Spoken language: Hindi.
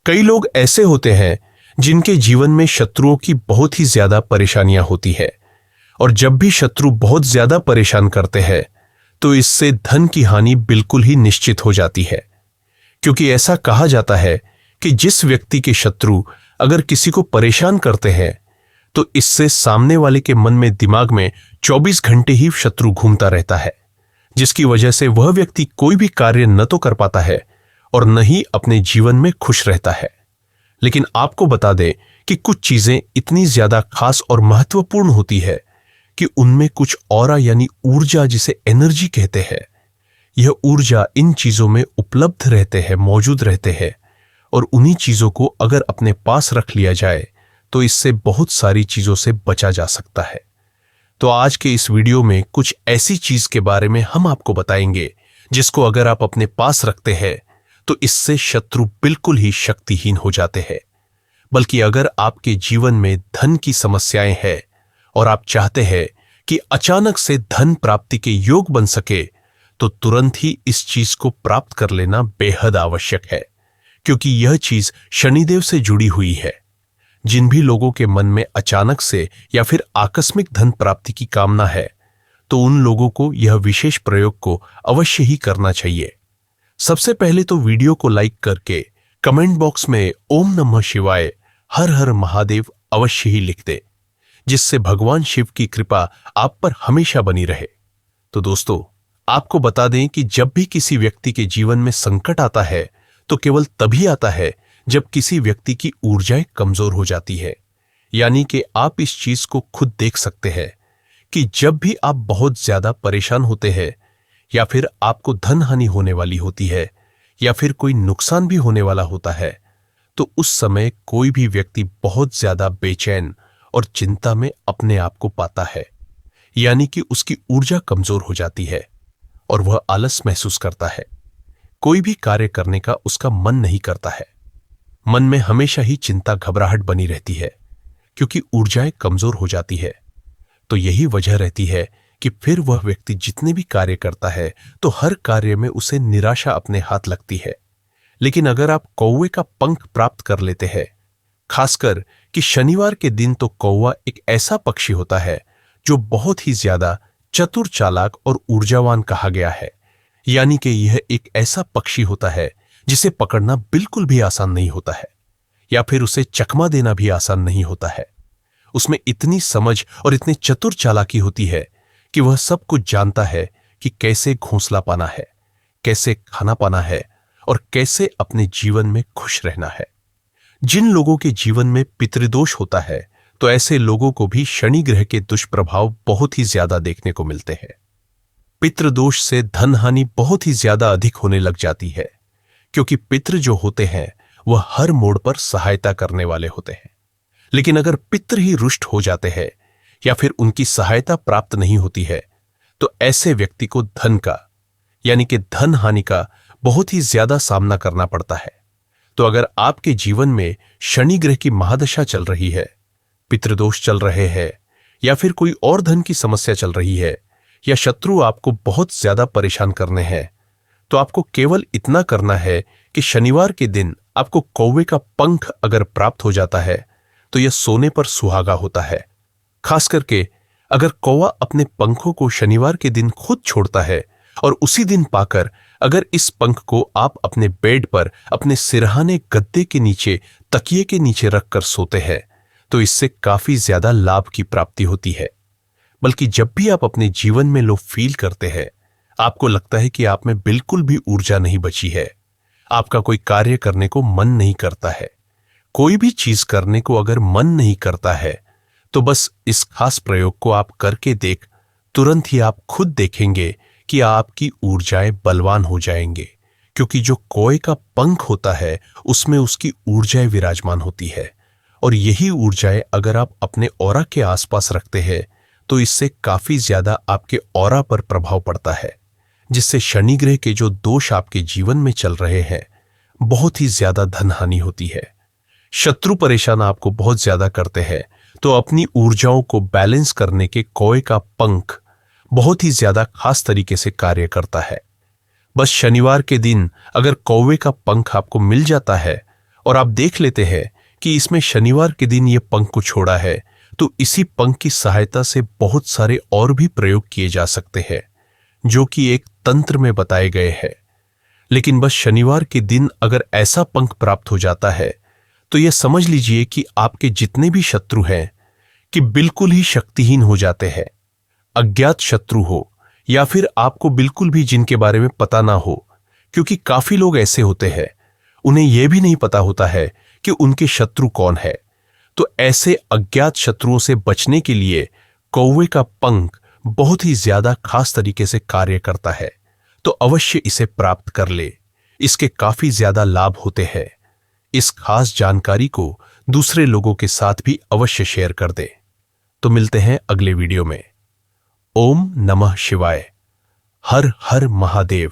कई लोग ऐसे होते हैं जिनके जीवन में शत्रुओं की बहुत ही ज्यादा परेशानियां होती है, और जब भी शत्रु बहुत ज्यादा परेशान करते हैं तो इससे धन की हानि बिल्कुल ही निश्चित हो जाती है। क्योंकि ऐसा कहा जाता है कि जिस व्यक्ति के शत्रु अगर किसी को परेशान करते हैं तो इससे सामने वाले के मन में, दिमाग में 24 घंटे ही शत्रु घूमता रहता है, जिसकी वजह से वह व्यक्ति कोई भी कार्य न तो कर पाता है और न ही अपने जीवन में खुश रहता है। लेकिन आपको बता दें कि कुछ चीजें इतनी ज्यादा खास और महत्वपूर्ण होती है कि उनमें कुछ ऑरा यानी ऊर्जा, जिसे एनर्जी कहते हैं, यह ऊर्जा इन चीजों में उपलब्ध रहते हैं, मौजूद रहते हैं, और उन्हीं चीजों को अगर अपने पास रख लिया जाए तो इससे बहुत सारी चीजों से बचा जा सकता है। तो आज के इस वीडियो में कुछ ऐसी चीज के बारे में हम आपको बताएंगे जिसको अगर आप अपने पास रखते हैं तो इससे शत्रु बिल्कुल ही शक्तिहीन हो जाते हैं। बल्कि अगर आपके जीवन में धन की समस्याएं हैं और आप चाहते हैं कि अचानक से धन प्राप्ति के योग बन सके, तो तुरंत ही इस चीज को प्राप्त कर लेना बेहद आवश्यक है, क्योंकि यह चीज शनिदेव से जुड़ी हुई है। जिन भी लोगों के मन में अचानक से या फिर आकस्मिक धन प्राप्ति की कामना है, तो उन लोगों को यह विशेष प्रयोग को अवश्य ही करना चाहिए। सबसे पहले तो वीडियो को लाइक करके कमेंट बॉक्स में ओम नमः शिवाय, हर हर महादेव अवश्य ही लिख दे, जिससे भगवान शिव की कृपा आप पर हमेशा बनी रहे। तो दोस्तों, आपको बता दें कि जब भी किसी व्यक्ति के जीवन में संकट आता है तो केवल तभी आता है जब किसी व्यक्ति की ऊर्जाएं कमजोर हो जाती है। यानी कि आप इस चीज को खुद देख सकते हैं कि जब भी आप बहुत ज्यादा परेशान होते हैं, या फिर आपको धन हानि होने वाली होती है, या फिर कोई नुकसान भी होने वाला होता है, तो उस समय कोई भी व्यक्ति बहुत ज्यादा बेचैन और चिंता में अपने आप को पाता है। यानी कि उसकी ऊर्जा कमजोर हो जाती है और वह आलस महसूस करता है। कोई भी कार्य करने का उसका मन नहीं करता है। मन में हमेशा ही चिंता, घबराहट बनी रहती है, क्योंकि ऊर्जाएं कमजोर हो जाती है। तो यही वजह रहती है कि फिर वह व्यक्ति जितने भी कार्य करता है तो हर कार्य में उसे निराशा अपने हाथ लगती है। लेकिन अगर आप कौवे का पंख प्राप्त कर लेते हैं, खासकर कि शनिवार के दिन, तो कौवा एक ऐसा पक्षी होता है जो बहुत ही ज्यादा चतुर, चालाक और ऊर्जावान कहा गया है। यानी कि यह एक ऐसा पक्षी होता है जिसे पकड़ना बिल्कुल भी आसान नहीं होता है, या फिर उसे चकमा देना भी आसान नहीं होता है। उसमें इतनी समझ और इतनी चतुर चालाकी होती है कि वह सब कुछ जानता है कि कैसे घोंसला पाना है, कैसे खाना पाना है, और कैसे अपने जीवन में खुश रहना है। जिन लोगों के जीवन में पितृदोष होता है, तो ऐसे लोगों को भी शनि ग्रह के दुष्प्रभाव बहुत ही ज्यादा देखने को मिलते हैं। पितृदोष से धन हानि बहुत ही ज्यादा अधिक होने लग जाती है, क्योंकि पितृ जो होते हैं वह हर मोड़ पर सहायता करने वाले होते हैं। लेकिन अगर पितृ ही रुष्ट हो जाते हैं या फिर उनकी सहायता प्राप्त नहीं होती है, तो ऐसे व्यक्ति को धन का, यानी कि धन हानि का बहुत ही ज्यादा सामना करना पड़ता है। तो अगर आपके जीवन में शनि ग्रह की महादशा चल रही है, पितृदोष चल रहे हैं, या फिर कोई और धन की समस्या चल रही है, या शत्रु आपको बहुत ज्यादा परेशान करने हैं, तो आपको केवल इतना करना है कि शनिवार के दिन आपको कौवे का पंख अगर प्राप्त हो जाता है तो यह सोने पर सुहागा होता है। खास करके अगर कौवा अपने पंखों को शनिवार के दिन खुद छोड़ता है और उसी दिन पाकर अगर इस पंख को आप अपने बेड पर, अपने सिरहाने गद्दे के नीचे, तकिए के नीचे रखकर सोते हैं, तो इससे काफी ज्यादा लाभ की प्राप्ति होती है। बल्कि जब भी आप अपने जीवन में लो फील करते हैं, आपको लगता है कि आप में बिल्कुल भी ऊर्जा नहीं बची है, आपका कोई कार्य करने को मन नहीं करता है, कोई भी चीज करने को अगर मन नहीं करता है, तो बस इस खास प्रयोग को आप करके देख, तुरंत ही आप खुद देखेंगे कि आपकी ऊर्जाएं बलवान हो जाएंगे। क्योंकि जो कौवे का पंख होता है उसमें उसकी ऊर्जाएं विराजमान होती है, और यही ऊर्जाएं अगर आप अपने ऑरा के आसपास रखते हैं तो इससे काफी ज्यादा आपके ऑरा पर प्रभाव पड़ता है, जिससे शनि ग्रह के जो दोष आपके जीवन में चल रहे हैं, बहुत ही ज्यादा धन हानि होती है। शत्रु परेशान आपको बहुत ज्यादा करते हैं, तो अपनी ऊर्जाओं को बैलेंस करने के कौवे का पंख बहुत ही ज्यादा खास तरीके से कार्य करता है। बस शनिवार के दिन अगर कौवे का पंख आपको मिल जाता है और आप देख लेते हैं कि इसमें शनिवार के दिन ये पंख को छोड़ा है, तो इसी पंख की सहायता से बहुत सारे और भी प्रयोग किए जा सकते हैं जो कि एक तंत्र में बताए गए हैं। लेकिन बस शनिवार के दिन अगर ऐसा पंख प्राप्त हो जाता है तो यह समझ लीजिए कि आपके जितने भी शत्रु हैं कि बिल्कुल ही शक्तिहीन हो जाते हैं। अज्ञात शत्रु हो या फिर आपको बिल्कुल भी जिनके बारे में पता ना हो, क्योंकि काफी लोग ऐसे होते हैं उन्हें यह भी नहीं पता होता है कि उनके शत्रु कौन है। तो ऐसे अज्ञात शत्रुओं से बचने के लिए कौवे का पंख बहुत ही ज्यादा खास तरीके से कार्य करता है, तो अवश्य इसे प्राप्त कर ले। इसके काफी ज्यादा लाभ होते हैं। इस खास जानकारी को दूसरे लोगों के साथ भी अवश्य शेयर कर दे। तो मिलते हैं अगले वीडियो में। ओम नमः शिवाय। हर हर महादेव।